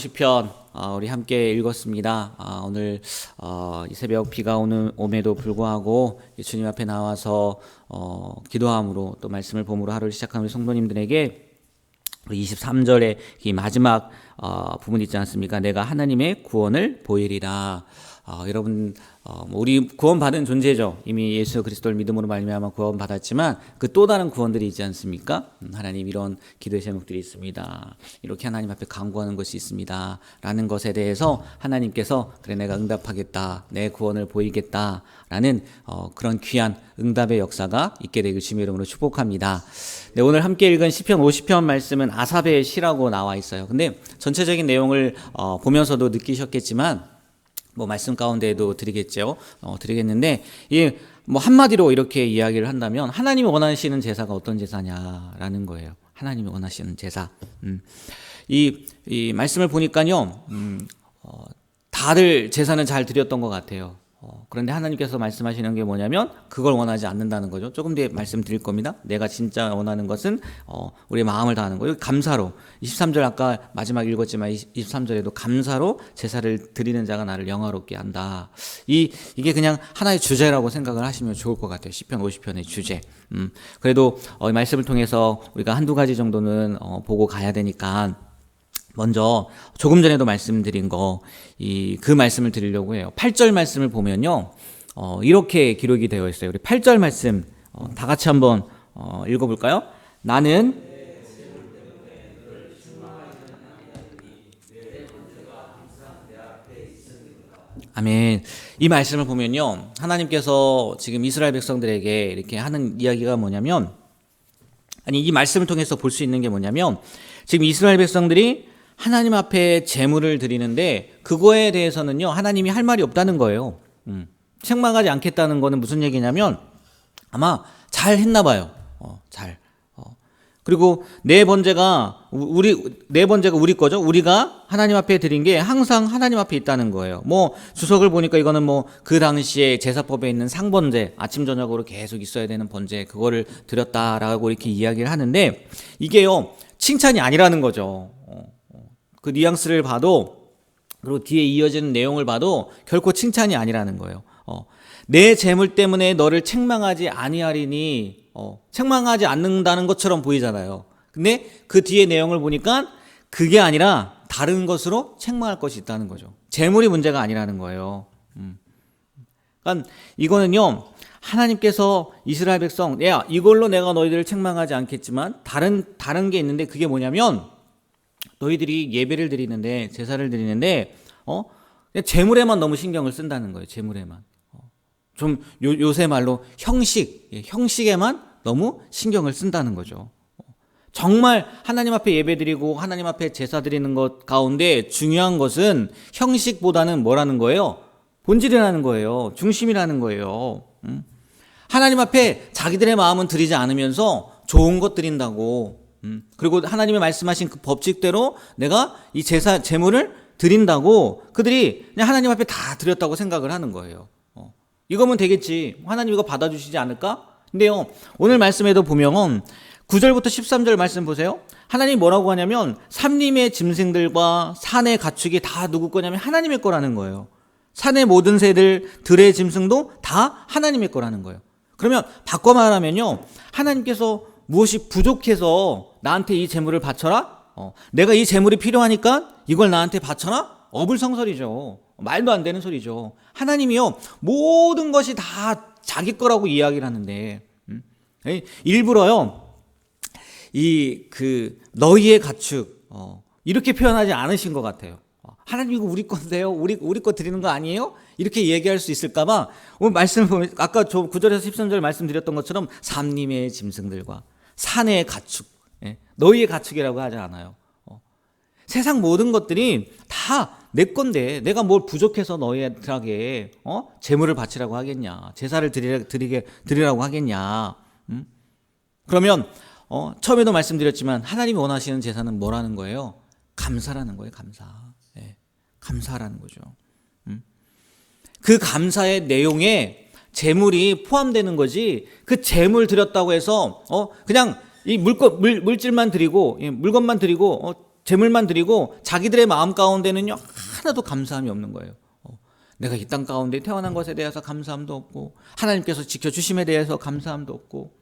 시편 우리 함께 읽었습니다. 오늘 이 새벽 비가 옴에도 불구하고 주님 앞에 나와서 기도함으로 또 말씀을 봄으로 하루를 시작한 우리 성도님들에게 우리 23절의 이 마지막 부분 있지 않습니까? 내가 하나님의 구원을 보이리라. 여러분 우리 구원받은 존재죠. 이미 예수 그리스도를 믿음으로 말미암아 구원받았지만 그 또 다른 구원들이 있지 않습니까? 하나님 이런 기도의 제목들이 있습니다. 이렇게 하나님 앞에 간구하는 것이 있습니다. 라는 것에 대해서 하나님께서 그래 내가 응답하겠다. 내 구원을 보이겠다. 라는 그런 귀한 응답의 역사가 있게 되길 주님의 이름으로 축복합니다. 네, 오늘 함께 읽은 시편 50편 말씀은 아삽의 시라고 나와 있어요. 근데 전체적인 내용을 보면서도 느끼셨겠지만 말씀 가운데에도 드리겠는데, 한마디로 이렇게 이야기를 한다면, 하나님이 원하시는 제사가 어떤 제사냐라는 거예요. 하나님이 원하시는 제사. 이 말씀을 보니까요, 다들 제사는 잘 드렸던 것 같아요. 그런데 하나님께서 말씀하시는 게 뭐냐면 그걸 원하지 않는다는 거죠. 조금 뒤에 말씀드릴 겁니다. 내가 진짜 원하는 것은 우리의 마음을 다하는 거예요. 감사로 23절 아까 마지막 읽었지만 23절에도 감사로 제사를 드리는 자가 나를 영화롭게 한다. 이게 그냥 하나의 주제라고 생각을 하시면 좋을 것 같아요. 시편 50편의 주제. 그래도 말씀을 통해서 우리가 한두 가지 정도는 보고 가야 되니까 먼저 조금 전에도 말씀드린 그 말씀을 드리려고 해요. 8절 말씀을 보면요, 이렇게 기록이 되어 있어요. 우리 8절 말씀 다 같이 한번 읽어볼까요? 나는 아멘. 이 말씀을 보면요, 하나님께서 지금 이스라엘 백성들에게 이렇게 하는 이야기가 뭐냐면, 이 말씀을 통해서 볼 수 있는 게 뭐냐면, 지금 이스라엘 백성들이 하나님 앞에 제물을 드리는데 그거에 대해서는요 하나님이 할 말이 없다는 거예요. 책망하지 않겠다는 거는 무슨 얘기냐면 아마 잘 했나 봐요. 그리고 네 번째가 우리 거죠. 우리가 하나님 앞에 드린 게 항상 하나님 앞에 있다는 거예요. 주석을 보니까 이거는 그 당시에 제사법에 있는 상번제, 아침 저녁으로 계속 있어야 되는 번제, 그거를 드렸다라고 이렇게 이야기를 하는데 이게요 칭찬이 아니라는 거죠. 그 뉘앙스를 봐도, 그리고 뒤에 이어지는 내용을 봐도 결코 칭찬이 아니라는 거예요. 내 재물 때문에 너를 책망하지 아니하리니, 책망하지 않는다는 것처럼 보이잖아요. 근데 그 뒤에 내용을 보니까 그게 아니라 다른 것으로 책망할 것이 있다는 거죠. 재물이 문제가 아니라는 거예요. 그러니까 이거는요, 하나님께서 이스라엘 백성, 야, 이걸로 내가 너희들을 책망하지 않겠지만 다른 게 있는데 그게 뭐냐면 너희들이 예배를 드리는데, 제사를 드리는데 그냥 재물에만 너무 신경을 쓴다는 거예요. 재물에만. 좀 요새 말로 형식에만 너무 신경을 쓴다는 거죠. 정말 하나님 앞에 예배 드리고 하나님 앞에 제사 드리는 것 가운데 중요한 것은 형식보다는 뭐라는 거예요? 본질이라는 거예요. 중심이라는 거예요. 하나님 앞에 자기들의 마음은 드리지 않으면서 좋은 것 드린다고, 그리고 하나님이 말씀하신 그 법칙대로 내가 이 제물을 드린다고 그들이 그냥 하나님 앞에 다 드렸다고 생각을 하는 거예요. 이거면 되겠지. 하나님 이거 받아주시지 않을까? 근데요, 오늘 말씀에도 보면 9절부터 13절 말씀 보세요. 하나님이 뭐라고 하냐면 산림의 짐승들과 산의 가축이 다 누구 거냐면 하나님의 거라는 거예요. 산의 모든 새들, 들의 짐승도 다 하나님의 거라는 거예요. 그러면 바꿔 말하면요, 하나님께서 무엇이 부족해서 나한테 이 재물을 바쳐라? 내가 이 재물이 필요하니까 이걸 나한테 바쳐라? 어불성설이죠. 말도 안 되는 소리죠. 하나님이요, 모든 것이 다 자기 거라고 이야기를 하는데, 일부러요, 너희의 가축, 이렇게 표현하지 않으신 것 같아요. 하나님 이거 우리 건데요? 우리 거 드리는 거 아니에요? 이렇게 얘기할 수 있을까봐 오늘 말씀을 보면 아까 9절에서 13절 말씀드렸던 것처럼 산림의 짐승들과 산의 가축, 너희의 가축이라고 하지 않아요. 세상 모든 것들이 다 내 건데 내가 뭘 부족해서 너희들에게 제물을 바치라고 하겠냐, 제사를 드리라고 하겠냐. 그러면 처음에도 말씀드렸지만 하나님이 원하시는 제사는 뭐라는 거예요? 감사라는 거예요. 감사라는 거죠. 그 감사의 내용에 재물이 포함되는 거지, 그 재물 드렸다고 해서 그냥 이 물질만 드리고 물건만 드리고 제물만 드리고 자기들의 마음 가운데는요 하나도 감사함이 없는 거예요. 내가 이 땅 가운데 태어난 것에 대해서 감사함도 없고 하나님께서 지켜주심에 대해서 감사함도 없고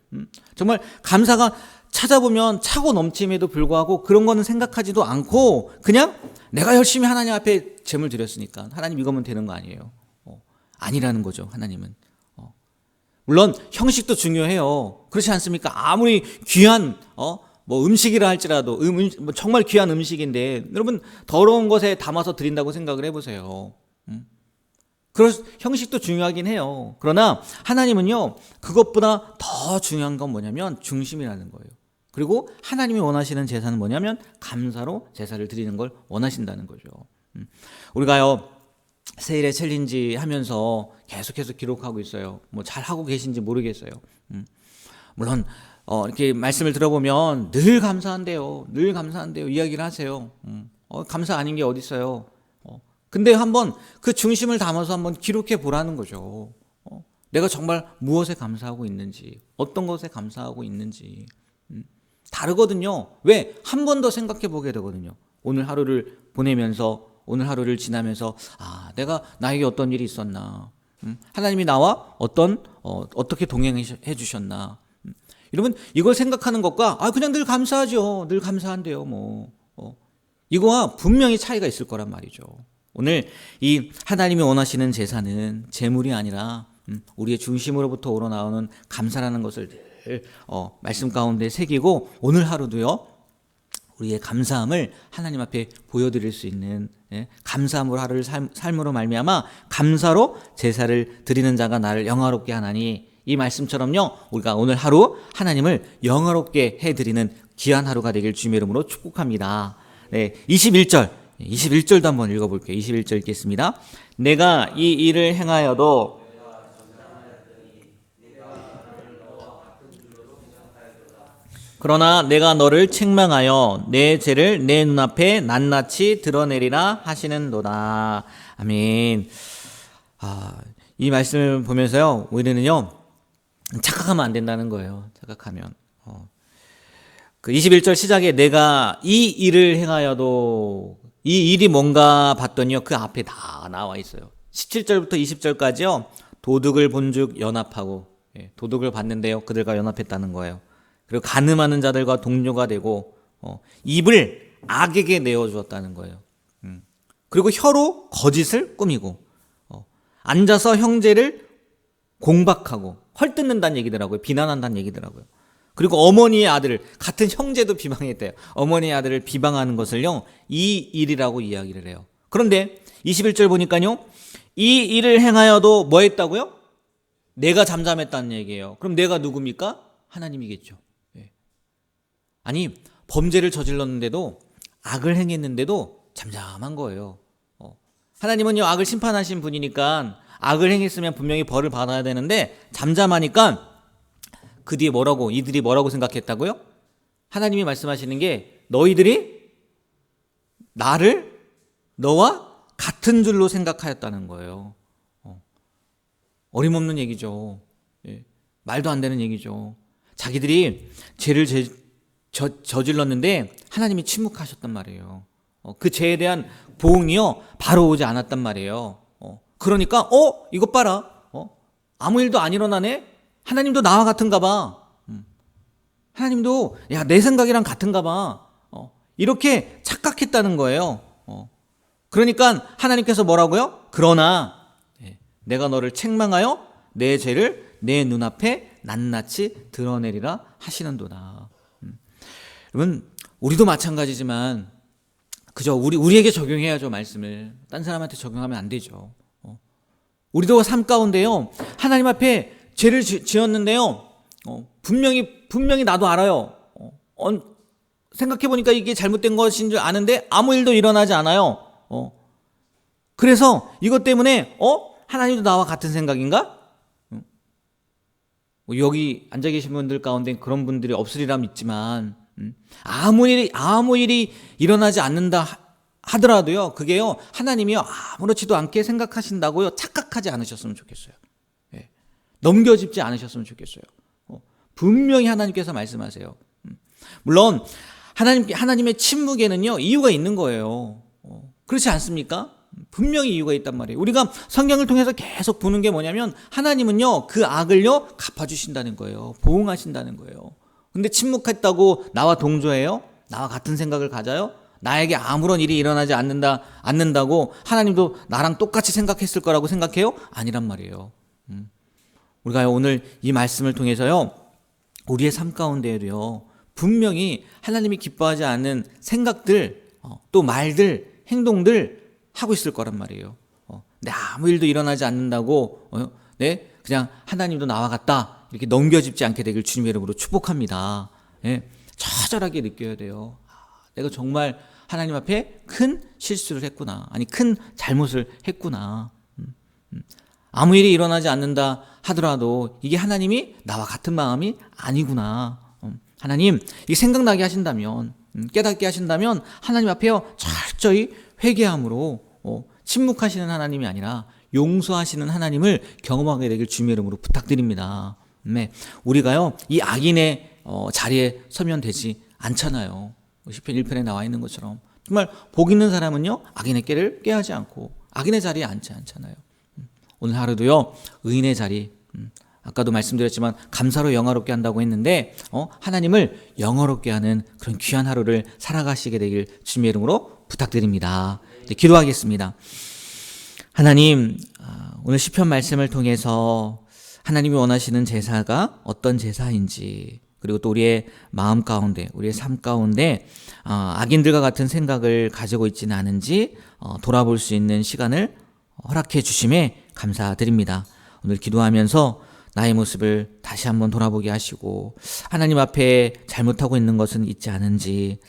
정말 감사가 찾아보면 차고 넘침에도 불구하고 그런 거는 생각하지도 않고 그냥 내가 열심히 하나님 앞에 제물 드렸으니까 하나님 이거면 되는 거 아니에요. 아니라는 거죠. 하나님은. 물론 형식도 중요해요. 그렇지 않습니까? 아무리 귀한 뭐 음식이라 할지라도 뭐 정말 귀한 음식인데 여러분 더러운 것에 담아서 드린다고 생각을 해보세요. 그런 형식도 중요하긴 해요. 그러나 하나님은요 그것보다 더 중요한 건 뭐냐면 중심이라는 거예요. 그리고 하나님이 원하시는 제사는 뭐냐면 감사로 제사를 드리는 걸 원하신다는 거죠. 우리가요 세일의 챌린지 하면서 계속해서 기록하고 있어요. 뭐 잘 하고 계신지 모르겠어요. 물론 이렇게 말씀을 들어보면 늘 감사한데요, 늘 감사한데요 이야기를 하세요. 감사 아닌 게 어디 있어요. 근데 한번 그 중심을 담아서 한번 기록해 보라는 거죠. 내가 정말 무엇에 감사하고 있는지, 어떤 것에 감사하고 있는지. 다르거든요. 왜? 한 번 더 생각해 보게 되거든요. 오늘 하루를 보내면서, 오늘 하루를 지나면서, 내가 나에게 어떤 일이 있었나. 하나님이 나와 어떻게 동행해 주셨나. 여러분, 이걸 생각하는 것과, 그냥 늘 감사하죠. 늘 감사한데요, 뭐. 이거와 분명히 차이가 있을 거란 말이죠. 오늘 이 하나님이 원하시는 제사는 제물이 아니라 우리의 중심으로부터 우러나오는 감사라는 것을 늘 말씀 가운데 새기고 오늘 하루도요 우리의 감사함을 하나님 앞에 보여드릴 수 있는 감사함으로 하루를 삶으로 말미암아 감사로 제사를 드리는 자가 나를 영화롭게 하나니 이 말씀처럼요 우리가 오늘 하루 하나님을 영화롭게 해드리는 귀한 하루가 되길 주님의 이름으로 축복합니다. 네, 21절도 한번 읽어볼게요. 21절 읽겠습니다. 내가 이 일을 행하여도 그러나 내가 너를 책망하여 내 죄를 내 눈앞에 낱낱이 드러내리라 하시는도다. 아멘. 이 말씀을 보면서요 우리는요 착각하면 안 된다는 거예요. 착각하면 그 21절 시작에 내가 이 일을 행하여도 이 일이 뭔가 봤더니요 그 앞에 다 나와 있어요. 17절부터 20절까지요 도둑을 본즉 연합하고 도둑을 봤는데요 그들과 연합했다는 거예요. 그리고 간음하는 자들과 동료가 되고 입을 악에게 내어주었다는 거예요. 그리고 혀로 거짓을 꾸미고 앉아서 형제를 공박하고 헐뜯는다는 얘기더라고요. 비난한다는 얘기더라고요. 그리고 어머니의 아들을 같은 형제도 비방했대요. 어머니의 아들을 비방하는 것을요 이 일이라고 이야기를 해요. 그런데 21절 보니까요 이 일을 행하여도 뭐 했다고요? 내가 잠잠했다는 얘기예요. 그럼 내가 누굽니까? 하나님이겠죠. 아니 범죄를 저질렀는데도 악을 행했는데도 잠잠한 거예요. 하나님은요 악을 심판하신 분이니까 악을 행했으면 분명히 벌을 받아야 되는데 잠잠하니까 그 뒤에 이들이 뭐라고 생각했다고요? 하나님이 말씀하시는 게 너희들이 나를 너와 같은 줄로 생각하였다는 거예요. 어림없는 얘기죠. 말도 안 되는 얘기죠. 자기들이 죄를 저질렀는데 하나님이 침묵하셨단 말이에요. 그 죄에 대한 보응이요 바로 오지 않았단 말이에요. 그러니까 이것 봐라. 아무 일도 안 일어나네. 하나님도 나와 같은가 봐. 하나님도 내 생각이랑 같은가 봐. 이렇게 착각했다는 거예요. 그러니까 하나님께서 뭐라고요? 그러나 내가 너를 책망하여 내 죄를 내 눈앞에 낱낱이 드러내리라 하시는도다. 여러분 우리도 마찬가지지만 그저 우리에게 적용해야죠. 말씀을 딴 사람한테 적용하면 안 되죠. 우리도 삶 가운데요 하나님 앞에 죄를 지었는데요 분명히 나도 알아요. 생각해보니까 이게 잘못된 것인 줄 아는데 아무 일도 일어나지 않아요. 그래서 이것 때문에 하나님도 나와 같은 생각인가? 여기 앉아 계신 분들 가운데 그런 분들이 없으리라 믿지만 아무 일이 일어나지 않는다 하더라도요 그게요 하나님이요 아무렇지도 않게 생각하신다고요 착각하지 않으셨으면 좋겠어요. 넘겨짚지 않으셨으면 좋겠어요. 분명히 하나님께서 말씀하세요. 물론 하나님의 침묵에는요, 이유가 있는 거예요. 그렇지 않습니까? 분명히 이유가 있단 말이에요. 우리가 성경을 통해서 계속 보는 게 뭐냐면 하나님은요, 그 악을요, 갚아주신다는 거예요. 보응하신다는 거예요. 근데 침묵했다고 나와 동조해요? 나와 같은 생각을 가져요? 나에게 아무런 일이 일어나지 않는다고 하나님도 나랑 똑같이 생각했을 거라고 생각해요? 아니란 말이에요. 우리가 오늘 이 말씀을 통해서요, 우리의 삶 가운데에도요, 분명히 하나님이 기뻐하지 않는 생각들, 또 말들, 행동들 하고 있을 거란 말이에요. 근데 아무 일도 일어나지 않는다고, 네, 그냥 하나님도 나와 같다 이렇게 넘겨짚지 않게 되길 주님의 이름으로 축복합니다. 예, 처절하게 느껴야 돼요. 내가 정말 하나님 앞에 큰 실수를 했구나. 아니, 큰 잘못을 했구나. 아무 일이 일어나지 않는다 하더라도 이게 하나님이 나와 같은 마음이 아니구나. 하나님, 이게 생각나게 하신다면, 깨닫게 하신다면 하나님 앞에요, 철저히 회개함으로 침묵하시는 하나님이 아니라 용서하시는 하나님을 경험하게 되길 주님의 이름으로 부탁드립니다. 네, 우리가요, 이 악인의 자리에 서면 되지 않잖아요. 시편 1편에 나와 있는 것처럼 정말 복 있는 사람은요, 악인의 꾀를 꾀하지 않고 악인의 자리에 앉지 않잖아요. 오늘 하루도요, 의인의 자리, 아까도 말씀드렸지만 감사로 영화롭게 한다고 했는데 하나님을 영화롭게 하는 그런 귀한 하루를 살아가시게 되길 주님의 이름으로 부탁드립니다. 이제 기도하겠습니다. 하나님, 오늘 시편 말씀을 통해서 하나님이 원하시는 제사가 어떤 제사인지, 그리고 또 우리의 마음 가운데, 우리의 삶 가운데 악인들과 같은 생각을 가지고 있지는 않은지 돌아볼 수 있는 시간을 허락해 주심에 감사드립니다. 오늘 기도하면서 나의 모습을 다시 한번 돌아보게 하시고 하나님 앞에 잘못하고 있는 것은 있지 않은지,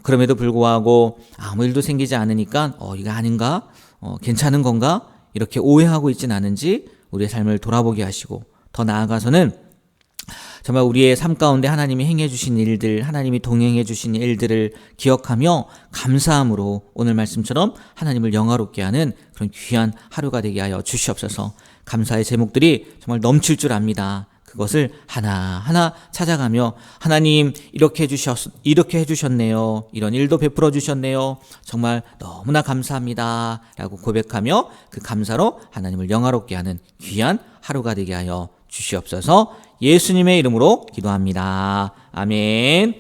그럼에도 불구하고 아무 일도 생기지 않으니까 이거 아닌가? 괜찮은 건가? 이렇게 오해하고 있진 않은지 우리의 삶을 돌아보게 하시고, 더 나아가서는 정말 우리의 삶 가운데 하나님이 행해 주신 일들, 하나님이 동행해 주신 일들을 기억하며 감사함으로 오늘 말씀처럼 하나님을 영화롭게 하는 그런 귀한 하루가 되게 하여 주시옵소서. 감사의 제목들이 정말 넘칠 줄 압니다. 그것을 하나하나 찾아가며 하나님, 이렇게 해주셨네요. 이런 일도 베풀어 주셨네요. 정말 너무나 감사합니다. 라고 고백하며 그 감사로 하나님을 영화롭게 하는 귀한 하루가 되게 하여 주시옵소서. 예수님의 이름으로 기도합니다. 아멘.